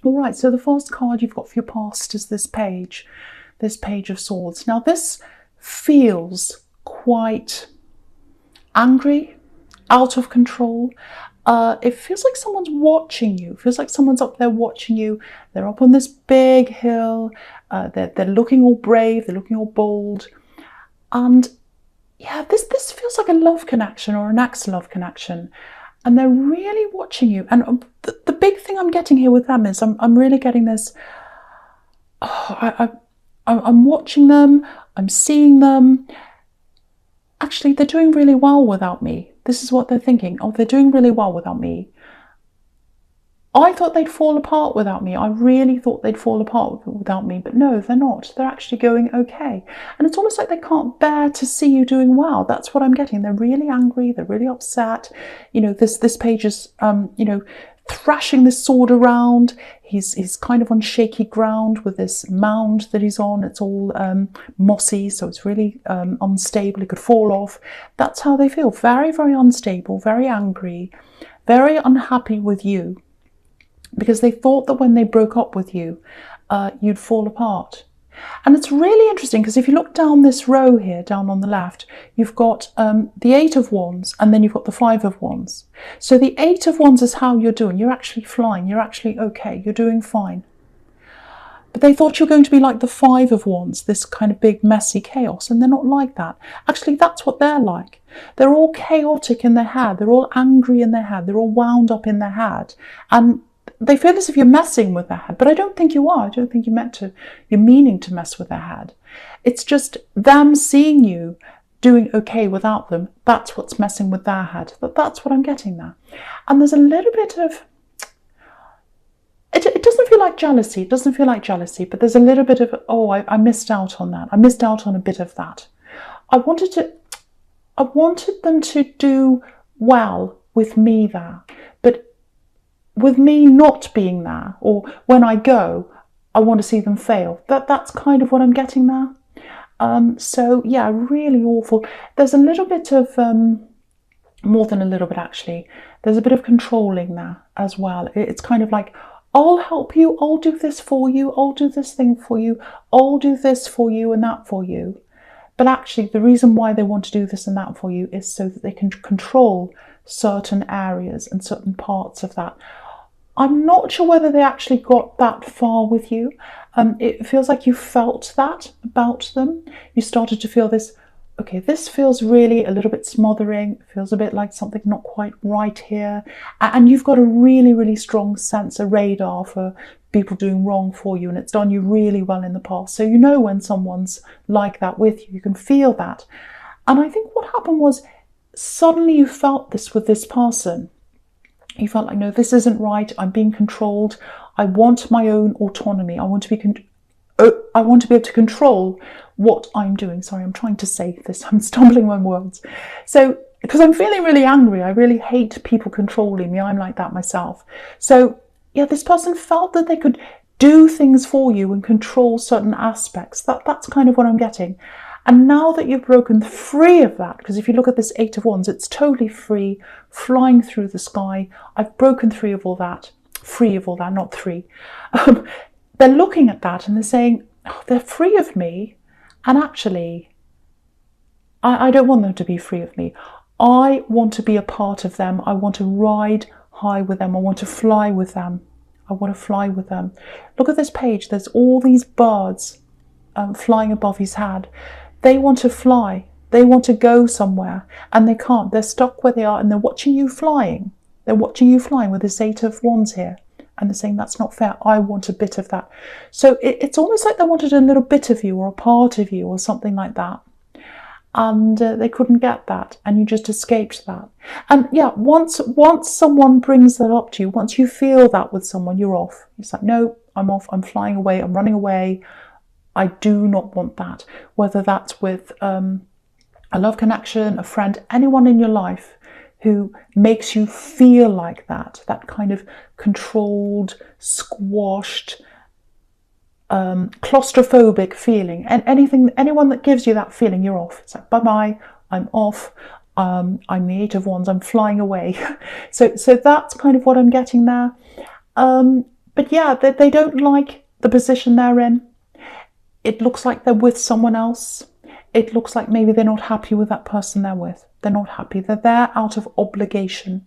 All right, so the first card you've got for your past is this Page of Swords. Now this feels quite angry, out of control. It feels like someone's watching you. It feels like someone's up there watching you. They're up on this big hill. They're looking all brave. They're looking all bold. And yeah, this feels like a love connection or an ex-love connection. And they're really watching you. And the big thing I'm getting here with them is I'm really getting this. I'm watching them. I'm seeing them. Actually, they're doing really well without me. This is what they're thinking. Oh, they're doing really well without me. I thought they'd fall apart without me. I really thought they'd fall apart without me. But no, they're not. They're actually going okay. And it's almost like they can't bear to see you doing well. That's what I'm getting. They're really angry. They're really upset. You know, this Page is, you know, thrashing this sword around. He's kind of on shaky ground with this mound that he's on. It's all mossy, so it's really unstable. It could fall off. That's how they feel. Very, very unstable, very angry, very unhappy with you, because they thought that when they broke up with you, you'd fall apart. And it's really interesting because if you look down this row here, down on the left, you've got the 8 of Wands and then you've got the 5 of Wands. So the 8 of Wands is how you're doing. You're actually flying. You're actually okay. You're doing fine. But they thought you were going to be like the 5 of Wands, this kind of big messy chaos, and they're not like that. Actually, that's what they're like. They're all chaotic in their head. They're all angry in their head. They're all wound up in their head. And they feel as if you're messing with their head, but I don't think you are. I don't think you're meaning to mess with their head. It's just them seeing you doing okay without them. That's what's messing with their head. That's what I'm getting there. And there's a little bit of, it doesn't feel like jealousy. It doesn't feel like jealousy, but there's a little bit of, oh, I missed out on that. I missed out on a bit of that. I wanted them to do well with me there, but with me not being there, or when I go, I want to see them fail. That's kind of what I'm getting there. So yeah, really awful. There's a little bit of, more than a little bit actually, there's a bit of controlling there as well. It's kind of like, I'll help you, I'll do this for you, I'll do this thing for you, I'll do this for you and that for you. But actually the reason why they want to do this and that for you is so that they can control certain areas and certain parts of that. I'm not sure whether they actually got that far with you. It feels like you felt that about them. You started to feel this, okay, this feels really a little bit smothering. It feels a bit like something's not quite right here. And you've got a really, really strong sense, a radar for people doing wrong for you. And it's done you really well in the past. So you know when someone's like that with you, you can feel that. And I think what happened was suddenly you felt this with this person. You felt like, no, this isn't right. I'm being controlled. I want my own autonomy. I want to be able to control what I'm doing. Sorry, I'm trying to say this. I'm stumbling on words. So, because I'm feeling really angry. I really hate people controlling me. I'm like that myself. So, yeah, this person felt that they could do things for you and control certain aspects. That's kind of what I'm getting. And now that you've broken free of that, because if you look at this 8 of Wands, it's totally free, flying through the sky. I've broken free of all that, not three. They're looking at that and they're saying, oh, they're free of me. And actually, I don't want them to be free of me. I want to be a part of them. I want to ride high with them. I want to fly with them. I want to fly with them. Look at this Page. There's all these birds flying above his head. They want to fly. They want to go somewhere and they can't. They're stuck where they are and they're watching you flying. They're watching you flying with this 8 of Wands here. And they're saying, that's not fair. I want a bit of that. So it's almost like they wanted a little bit of you or a part of you or something like that. And they couldn't get that. And you just escaped that. And yeah, once someone brings that up to you, once you feel that with someone, you're off. It's like, no, I'm off. I'm flying away. I'm running away. I do not want that, whether that's with a love connection, a friend, anyone in your life who makes you feel like that kind of controlled, squashed, claustrophobic feeling. And anyone that gives you that feeling, you're off. It's like, bye-bye, I'm off. I'm the 8 of Wands, I'm flying away. So that's kind of what I'm getting there. But yeah, they don't like the position they're in. It looks like they're with someone else. It looks like maybe they're not happy with that person they're with. They're not happy. They're there out of obligation.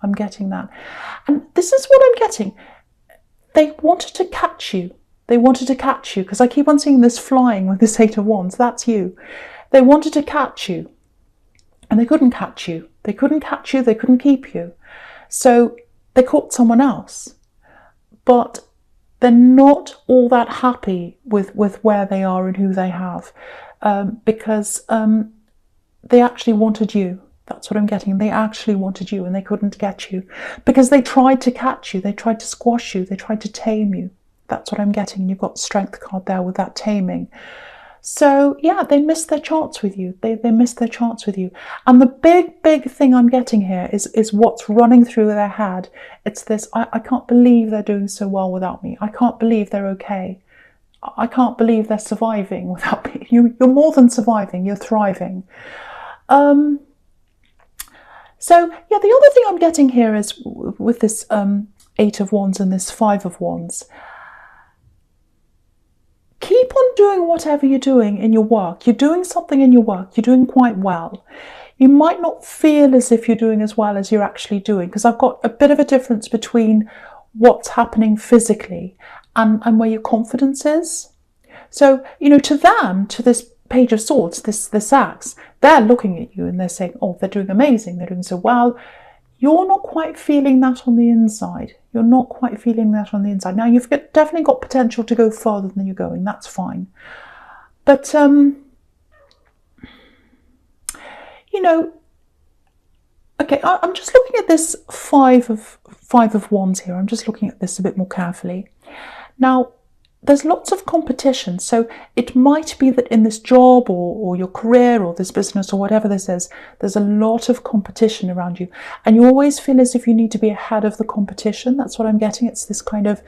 I'm getting that. And this is what I'm getting. They wanted to catch you. They wanted to catch you, because I keep on seeing this flying with this Eight of Wands. That's you. They wanted to catch you, and they couldn't catch you. They couldn't catch you. They couldn't keep you. So they caught someone else. But they're not all that happy with where they are and who they have, because they actually wanted you. That's what I'm getting. They actually wanted you, and they couldn't get you because they tried to catch you. They tried to squash you. They tried to tame you. That's what I'm getting. You've got Strength card there with that taming. So yeah, they missed their chance with you. They missed their chance with you. And the big thing I'm getting here is what's running through their head. It's this, I can't believe they're doing so well without me. I can't believe they're okay. I can't believe they're surviving without me. You're more than surviving, you're thriving. So yeah, the other thing I'm getting here is with this Eight of Wands and this Five of Wands. Keep on doing whatever you're doing in your work. You're doing something in your work. You're doing quite well. You might not feel as if you're doing as well as you're actually doing, because I've got a bit of a difference between what's happening physically and where your confidence is. So, you know, to them, to this Page of Swords, this axe, they're looking at you and they're saying, oh, they're doing amazing. They're doing so well. You're not quite feeling that on the inside. You're not quite feeling that on the inside. Now, you've definitely got potential to go further than you're going. That's fine. But, you know, okay, I'm just looking at this Five of Wands here. I'm just looking at this a bit more carefully. Now, there's lots of competition. So it might be that in this job or your career or this business or whatever this is, there's a lot of competition around you. And you always feel as if you need to be ahead of the competition. That's what I'm getting. It's this kind of,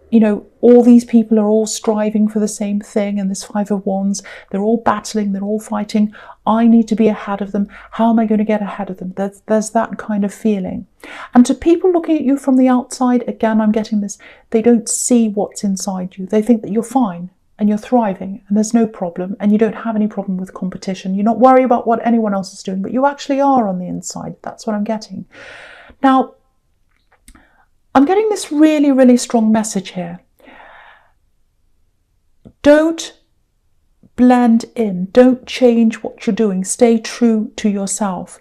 you know, all these people are all striving for the same thing. And this Five of Wands, they're all battling, they're all fighting. I need to be ahead of them. How am I going to get ahead of them? There's that kind of feeling. And to people looking at you from the outside, again, I'm getting this, they don't see what's inside you. They think that you're fine and you're thriving and there's no problem and you don't have any problem with competition. You're not worried about what anyone else is doing, but you actually are on the inside. That's what I'm getting. Now, I'm getting this really, really strong message here. Don't blend in. Don't change what you're doing. Stay true to yourself.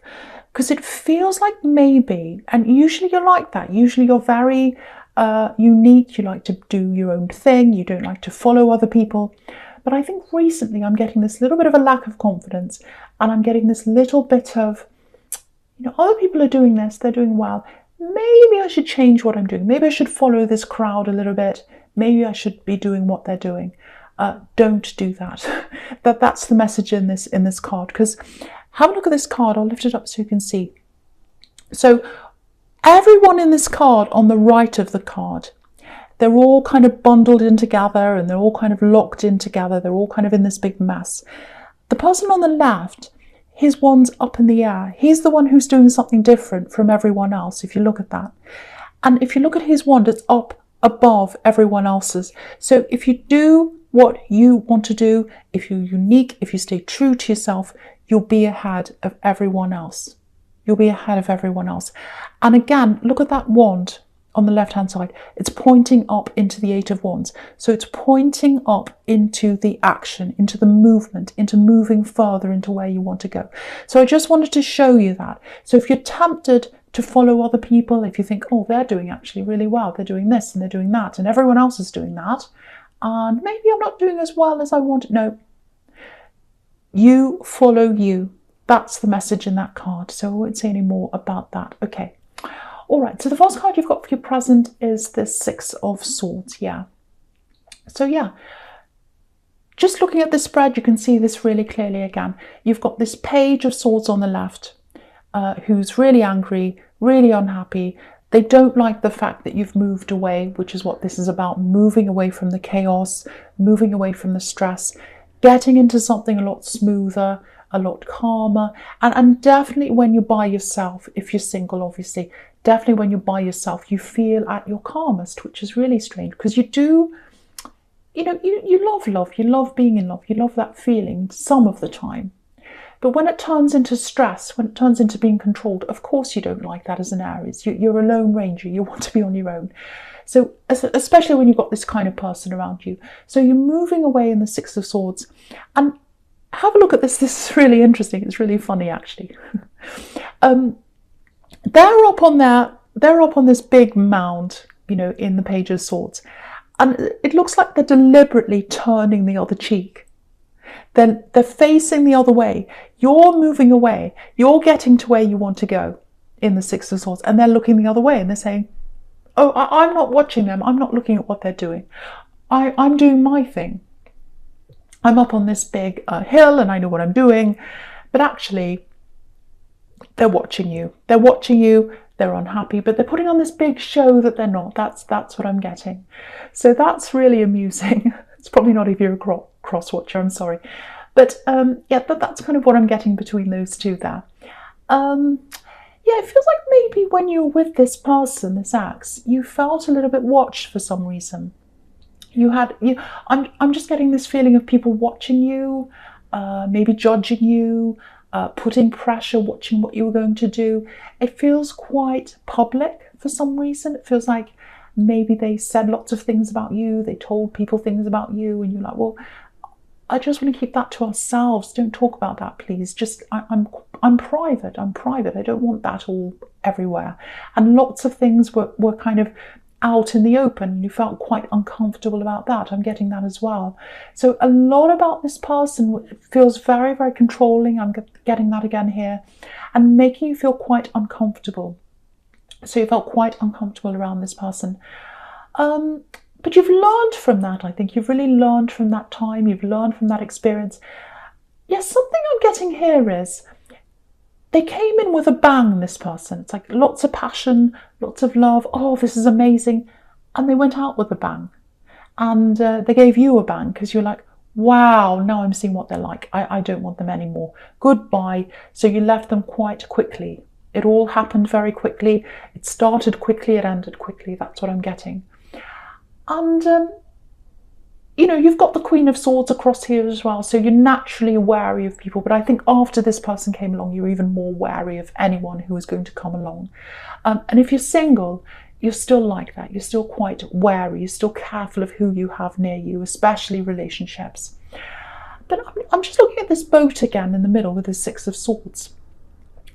Because it feels like maybe, and usually you're like that. Usually you're very unique. You like to do your own thing. You don't like to follow other people. But I think recently I'm getting this little bit of a lack of confidence. And I'm getting this little bit of, you know, other people are doing this. They're doing well. Maybe I should change what I'm doing. Maybe I should follow this crowd a little bit. Maybe I should be doing what they're doing. Don't do that. That's the message in this card. Because have a look at this card. I'll lift it up so you can see. So everyone in this card on the right of the card, they're all kind of bundled in together and they're all kind of locked in together. They're all kind of in this big mess. The person on the left, his wand's up in the air. He's the one who's doing something different from everyone else, if you look at that. And if you look at his wand, it's up above everyone else's. So if you do what you want to do, if you're unique, if you stay true to yourself, you'll be ahead of everyone else. You'll be ahead of everyone else. And again, look at that wand on the left-hand side. It's pointing up into the Eight of Wands. So it's pointing up into the action, into the movement, into moving further into where you want to go. So I just wanted to show you that. So if you're tempted to follow other people, if you think, oh, they're doing actually really well, they're doing this and they're doing that, and everyone else is doing that, and maybe I'm not doing as well as I want. No, you follow you. That's the message in that card. So I won't say any more about that. Okay. All right. So the first card you've got for your present is the Six of Swords. Yeah. So yeah, just looking at the spread, you can see this really clearly again. You've got this Page of Swords on the left, who's really angry, really unhappy. They don't like the fact that you've moved away, which is what this is about, moving away from the chaos, moving away from the stress, getting into something a lot smoother, a lot calmer. And definitely when you're by yourself, if you're single, obviously, definitely when you're by yourself, you feel at your calmest, which is really strange because you do, you love love, you love being in love, you love that feeling some of the time. But when it turns into stress, when it turns into being controlled, of course you don't like that as an Aries. You're a lone ranger, you want to be on your own. So especially when you've got this kind of person around you. So you're moving away in the Six of Swords. And have a look at this. This is really interesting. It's really funny, actually. They're up on this big mound, in the Page of Swords. And it looks like they're deliberately turning the other cheek. Then they're facing the other way. You're moving away. You're getting to where you want to go in the Six of Swords. And they're looking the other way and they're saying, oh, I'm not watching them. I'm not looking at what they're doing. I'm doing my thing. I'm up on this big hill and I know what I'm doing. But actually, they're watching you. They're watching you. They're unhappy, but they're putting on this big show that they're not. That's what I'm getting. So that's really amusing. It's probably not if you're a cross-watcher, I'm sorry. But that's kind of what I'm getting between those two there. It feels like maybe when you were with this person, this ex, you felt a little bit watched for some reason. I'm just getting this feeling of people watching you, maybe judging you, putting pressure, watching what you were going to do. It feels quite public for some reason. It feels like maybe they said lots of things about you, they told people things about you, and you're like, well, I just want to keep that to ourselves. Don't talk about that, please. I'm private. I'm private. I don't want that all everywhere. And lots of things were kind of out in the open. You felt quite uncomfortable about that. I'm getting that as well. So a lot about this person feels very, very controlling. I'm getting that again here. And making you feel quite uncomfortable. So you felt quite uncomfortable around this person. But you've learned from that, I think. You've really learned from that time. You've learned from that experience. Yes, something I'm getting here is they came in with a bang, this person. It's like lots of passion, lots of love. Oh, this is amazing. And they went out with a bang. And they gave you a bang because you're like, wow, now I'm seeing what they're like. I don't want them anymore. Goodbye. So you left them quite quickly. It all happened very quickly. It started quickly. It ended quickly. That's what I'm getting. And, you've got the Queen of Swords across here as well. So you're naturally wary of people. But I think after this person came along, you're even more wary of anyone who is going to come along. And if you're single, you're still like that. You're still quite wary. You're still careful of who you have near you, especially relationships. But I'm just looking at this boat again in the middle with the Six of Swords.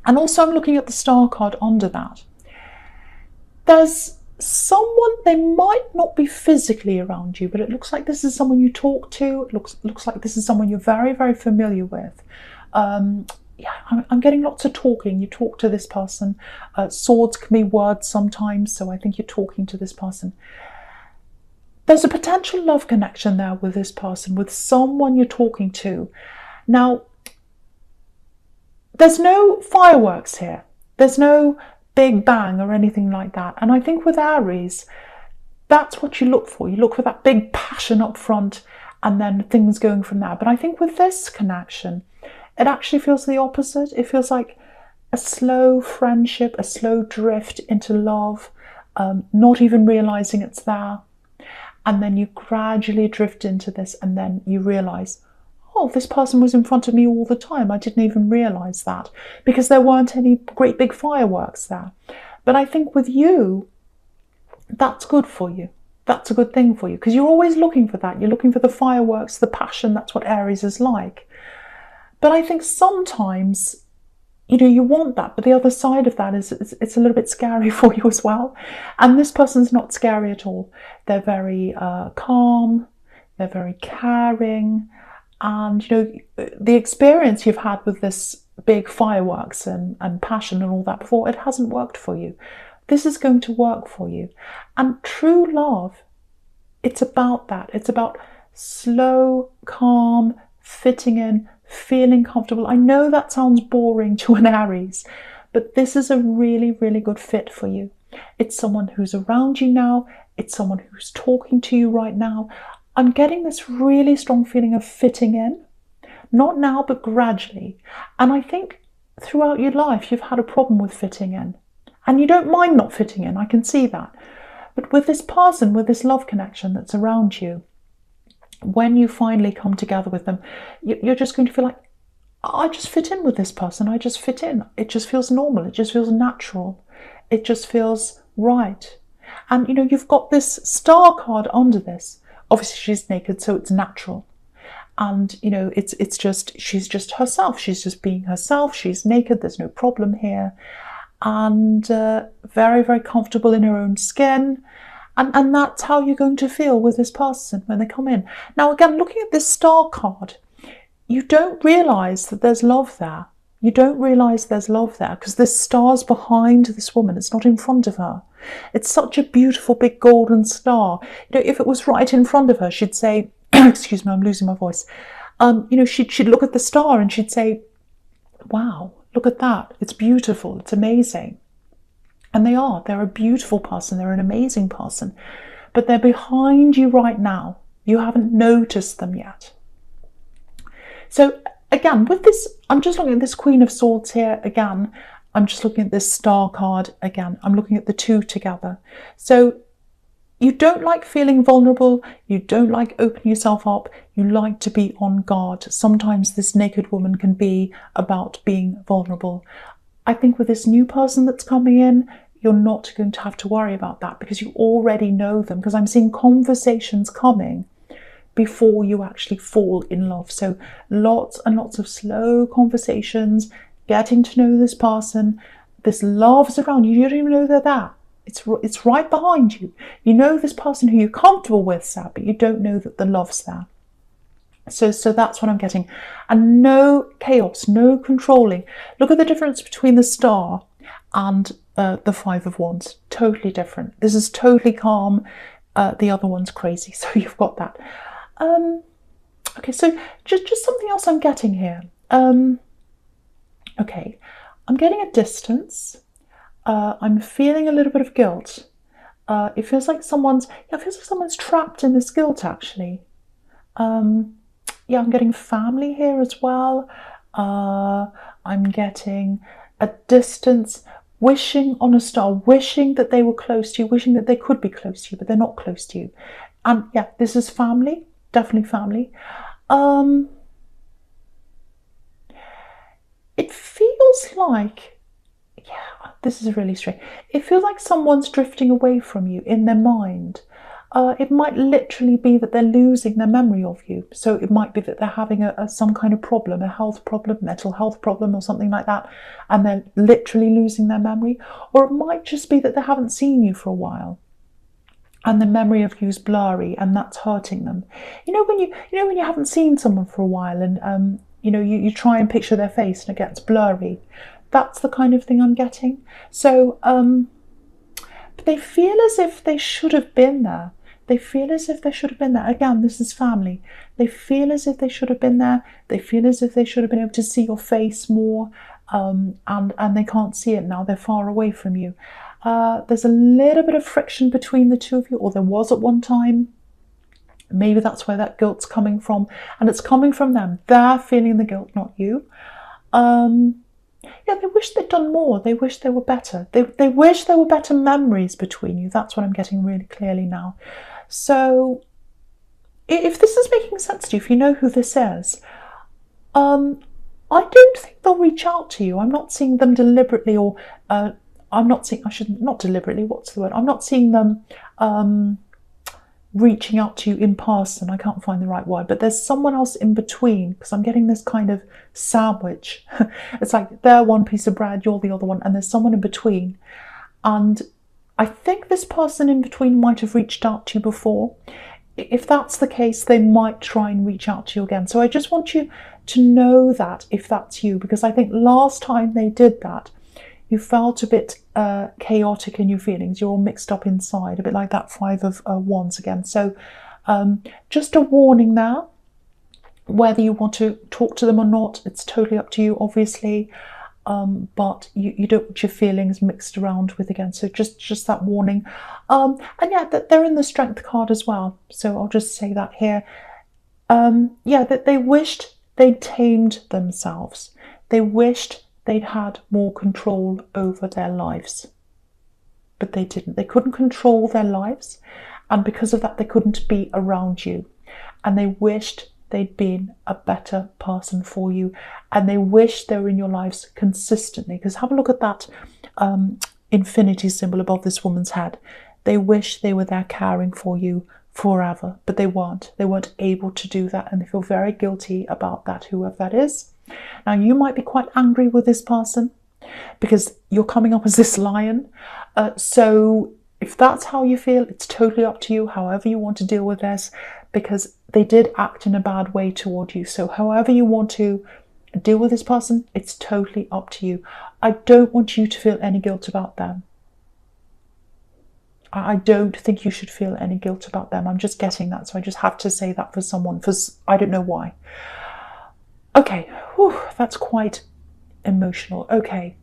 And also I'm looking at the Star card under that. There's someone, they might not be physically around you, but it looks like this is someone you talk to. It looks like this is someone you're very, very familiar with. I'm getting lots of talking. You talk to this person. Swords can be words sometimes, so I think you're talking to this person. There's a potential love connection there with this person, with someone you're talking to. Now, there's no fireworks here. There's no big bang or anything like that. And I think with Aries, that's what you look for. You look for that big passion up front and then things going from there. But I think with this connection, it actually feels the opposite. It feels like a slow friendship, a slow drift into love, not even realizing it's there. And then you gradually drift into this and then you realize, oh, this person was in front of me all the time. I didn't even realize that because there weren't any great big fireworks there. But I think with you, that's good for you. That's a good thing for you because you're always looking for that. You're looking for the fireworks, the passion. That's what Aries is like. But I think sometimes, you want that. But the other side of that is it's a little bit scary for you as well. And this person's not scary at all. They're very calm. They're very caring. And, the experience you've had with this big fireworks and passion and all that before, it hasn't worked for you. This is going to work for you. And true love, it's about that. It's about slow, calm, fitting in, feeling comfortable. I know that sounds boring to an Aries, but this is a really, really good fit for you. It's someone who's around you now. It's someone who's talking to you right now. I'm getting this really strong feeling of fitting in, not now, but gradually. And I think throughout your life, you've had a problem with fitting in. And you don't mind not fitting in, I can see that. But with this person, with this love connection that's around you, when you finally come together with them, you're just going to feel like, I just fit in with this person. I just fit in. It just feels normal. It just feels natural. It just feels right. And, you've got this star card under this. Obviously, she's naked, so it's natural. And, it's just, she's just herself. She's just being herself. She's naked. There's no problem here. And very, very comfortable in her own skin. And that's how you're going to feel with this person when they come in. Now, again, looking at this star card, you don't realise that there's love there. You don't realise there's love there because this star's behind this woman. It's not in front of her. It's such a beautiful big golden star. If it was right in front of her, she'd say, excuse me, I'm losing my voice. She'd look at the star and she'd say, wow, look at that. It's beautiful. It's amazing. And they're a beautiful person. They're an amazing person. But they're behind you right now. You haven't noticed them yet. So again, with this, I'm just looking at this Queen of Swords here again. I'm just looking at this star card again. I'm looking at the two together. So you don't like feeling vulnerable. You don't like opening yourself up. You like to be on guard. Sometimes this naked woman can be about being vulnerable. I think with this new person that's coming in, you're not going to have to worry about that because you already know them, because I'm seeing conversations coming before you actually fall in love. So lots and lots of slow conversations, getting to know this person. This love's around you. You don't even know they're there. It's right behind you. You know this person who you're comfortable with, Sab, but you don't know that the love's there. So that's what I'm getting. And no chaos, no controlling. Look at the difference between the star and the Five of Wands. Totally different. This is totally calm. The other one's crazy. So you've got that. Okay, so just something else I'm getting here. Okay, I'm getting a distance. I'm feeling a little bit of guilt. It feels like someone's trapped in this guilt, actually. Yeah, I'm getting family here as well. I'm getting a distance, wishing on a star, wishing that they were close to you, wishing that they could be close to you, but they're not close to you. And yeah, this is family, definitely family. It feels like, yeah, this is really strange. It feels like someone's drifting away from you in their mind. It might literally be that they're losing their memory of you. So it might be that they're having some kind of problem, a health problem, mental health problem or something like that, and they're literally losing their memory. Or it might just be that they haven't seen you for a while and the memory of you is blurry and that's hurting them. When you haven't seen someone for a while and you try and picture their face and it gets blurry. That's the kind of thing I'm getting. So but they feel as if they should have been there. They feel as if they should have been there. Again, this is family. They feel as if they should have been there. They feel as if they should have been able to see your face more, and they can't see it now. They're far away from you. There's a little bit of friction between the two of you, or there was at one time. Maybe that's where that guilt's coming from, and it's coming from them. They're feeling the guilt, not you. Yeah, they wish they'd done more. They wish they were better. They wish there were better memories between you. That's what I'm getting really clearly now. So if this is making sense to you, if you know who this is, I don't think they'll reach out to you. I'm not seeing them deliberately, or I'm not seeing, not deliberately, what's the word? I'm not seeing them reaching out to you in person. I can't find the right word, but there's someone else in between, because I'm getting this kind of sandwich. It's like they're one piece of bread, you're the other one, and there's someone in between. And I think this person in between might have reached out to you before. If that's the case, they might try and reach out to you again. So I just want you to know that if that's you, because I think last time they did that, you felt a bit chaotic in your feelings. You're all mixed up inside, a bit like that Five of Wands again. So just a warning there. Whether you want to talk to them or not, it's totally up to you, obviously. But you don't want your feelings mixed around with again. So just that warning. And yeah, that they're in the Strength card as well. So I'll just say that here. Yeah, that they wished they'd tamed themselves. They wished they'd had more control over their lives. but they didn't. They couldn't control their lives, and because of that, they couldn't be around you. And they wished they'd been a better person for you, and they wish they were in your lives consistently. Because have a look at that infinity symbol above this woman's head. They wish they were there caring for you forever, but they weren't. They weren't able to do that, and they feel very guilty about that, whoever that is. Now, you might be quite angry with this person because you're coming up as this lion. So if that's how you feel, it's totally up to you, however you want to deal with this, because they did act in a bad way toward you. So however you want to deal with this person, it's totally up to you. I don't want you to feel any guilt about them. I don't think you should feel any guilt about them. I'm just getting that, so I just have to say that for someone, for I don't know why. Okay, whew, that's quite emotional. Okay,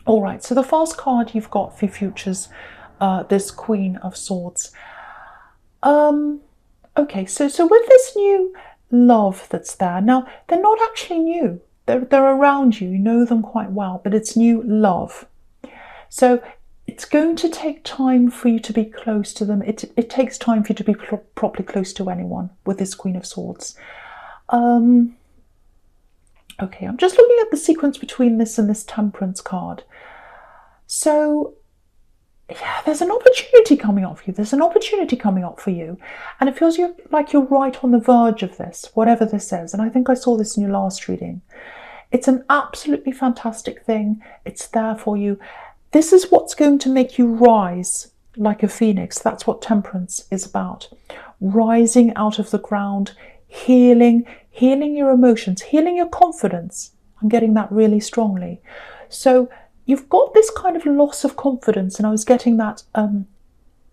all right, so the first card you've got for futures, this Queen of Swords. Okay, so with this new love that's there, now they're not actually new. They're around you. You know them quite well, but it's new love. So it's going to take time for you to be close to them. It takes time for you to be properly close to anyone with this Queen of Swords. Okay, I'm just looking at the sequence between this and this Temperance card. So yeah, there's an opportunity coming up for you. There's an opportunity coming up for you. And it feels like you're right on the verge of this, whatever this is. And I think I saw this in your last reading. It's an absolutely fantastic thing. It's there for you. This is what's going to make you rise like a phoenix. That's what Temperance is about. Rising out of the ground, healing your emotions, healing your confidence. I'm getting that really strongly. So you've got this kind of loss of confidence, and I was getting that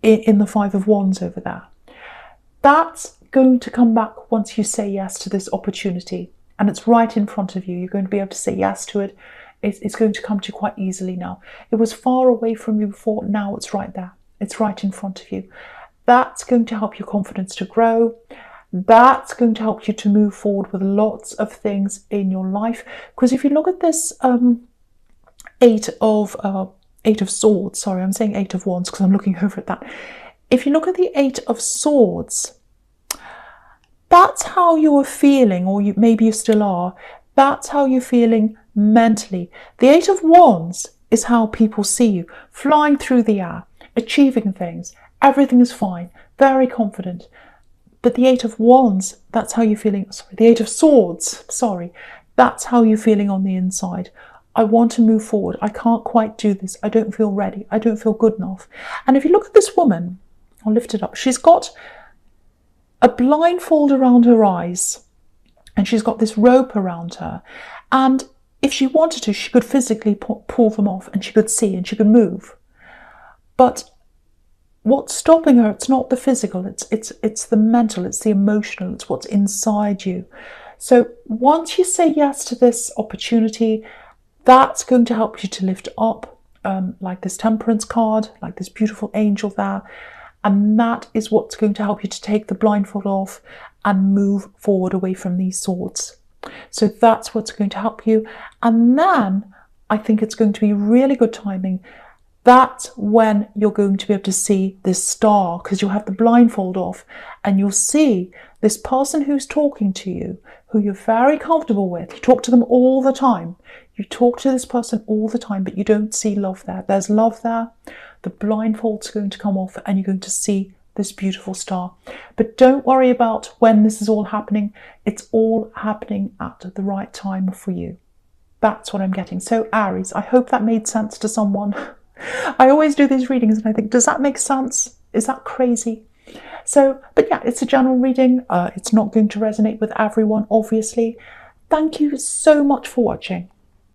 in the Five of Wands over there. That's going to come back once you say yes to this opportunity, and it's right in front of you. You're going to be able to say yes to it. It's going to come to you quite easily now. It was far away from you before. Now it's right there. It's right in front of you. That's going to help your confidence to grow. That's going to help you to move forward with lots of things in your life. Because if you look at this Eight of Swords, sorry, I'm saying Eight of Wands because I'm looking over at that. If you look at the Eight of Swords, that's how you were feeling, or maybe you still are. That's how you're feeling mentally. The Eight of Wands is how people see you, flying through the air, achieving things. Everything is fine, very confident. But the Eight of Wands, that's how you're feeling. Sorry, the Eight of Swords, sorry, that's how you're feeling on the inside. I want to move forward. I can't quite do this. I don't feel ready. I don't feel good enough. And if you look at this woman, I'll lift it up. She's got a blindfold around her eyes, and she's got this rope around her. And if she wanted to, she could physically pull them off, and she could see and she could move. But what's stopping her, it's not the physical, it's the mental, it's the emotional, it's what's inside you. So once you say yes to this opportunity, that's going to help you to lift up, like this Temperance card, like this beautiful angel there. And that is what's going to help you to take the blindfold off and move forward away from these swords. So that's what's going to help you. And then I think it's going to be really good timing. That's when you're going to be able to see this star, because you'll have the blindfold off and you'll see this person who's talking to you, who you're very comfortable with. You talk to them all the time. You talk to this person all the time, but you don't see love there. There's love there. The blindfold's going to come off and you're going to see this beautiful star. But don't worry about when this is all happening. It's all happening at the right time for you. That's what I'm getting. So Aries, I hope that made sense to someone. I always do these readings and I think, does that make sense? Is that crazy? So, but yeah, it's a general reading. It's not going to resonate with everyone, obviously. Thank you so much for watching.